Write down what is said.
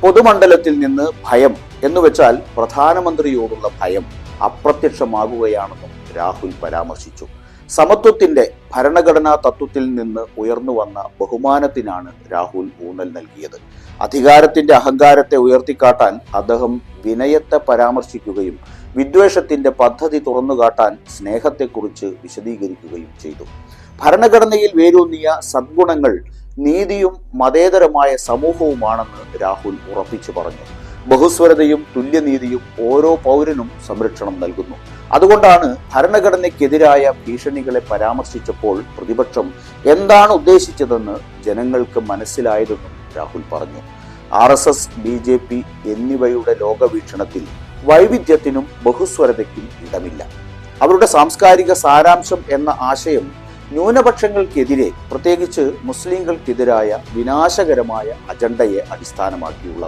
പൊതുമണ്ഡലത്തിൽ നിന്ന് ഭയം എന്നുവെച്ചാൽ പ്രധാനമന്ത്രിയോടുള്ള ഭയം അപ്രത്യക്ഷമാകുകയാണെന്നും രാഹുൽ പരാമർശിച്ചു. സമത്വത്തിന്റെ ഭരണഘടനാ തത്വത്തിൽ നിന്ന് ഉയർന്നു വന്ന ബഹുമാനത്തിനാണ് രാഹുൽ ഊന്നൽ നൽകിയത്. അധികാരത്തിന്റെ അഹങ്കാരത്തെ ഉയർത്തിക്കാട്ടാൻ അദ്ദേഹം വിനയത്തെ പരാമർശിക്കുകയും വിദ്വേഷത്തിന്റെ പദ്ധതി തുറന്നുകാട്ടാൻ സ്നേഹത്തെക്കുറിച്ച് വിശദീകരിക്കുകയും ചെയ്തു. ഭരണഘടനയിൽ വേരൂന്നിയ സദ്ഗുണങ്ങൾ നീതിയും മതേതരമായ സമൂഹവുമാണെന്ന് രാഹുൽ ഉറപ്പിച്ചു പറഞ്ഞു. ബഹുസ്വരതയും തുല്യനീതിയും ഓരോ പൗരനും സംരക്ഷണം നൽകുന്നു. അതുകൊണ്ടാണ് ഭരണഘടനയ്ക്കെതിരായ ഭീഷണികളെ പരാമർശിച്ചപ്പോൾ പ്രതിപക്ഷം എന്താണ് ഉദ്ദേശിച്ചതെന്ന് ജനങ്ങൾക്ക് മനസ്സിലായതെന്നും രാഹുൽ പറഞ്ഞു. RSS, BJP എന്നിവയുടെ ലോകവീക്ഷണത്തിൽ വൈവിധ്യത്തിനും ബഹുസ്വരതയ്ക്കും ഇടമില്ല. അവരുടെ സാംസ്കാരിക സാരാംശം എന്ന ആശയം ന്യൂനപക്ഷങ്ങൾക്കെതിരെ, പ്രത്യേകിച്ച് മുസ്ലിങ്ങൾക്കെതിരായ വിനാശകരമായ അജണ്ടയെ അടിസ്ഥാനമാക്കിയുള്ളതാണ്.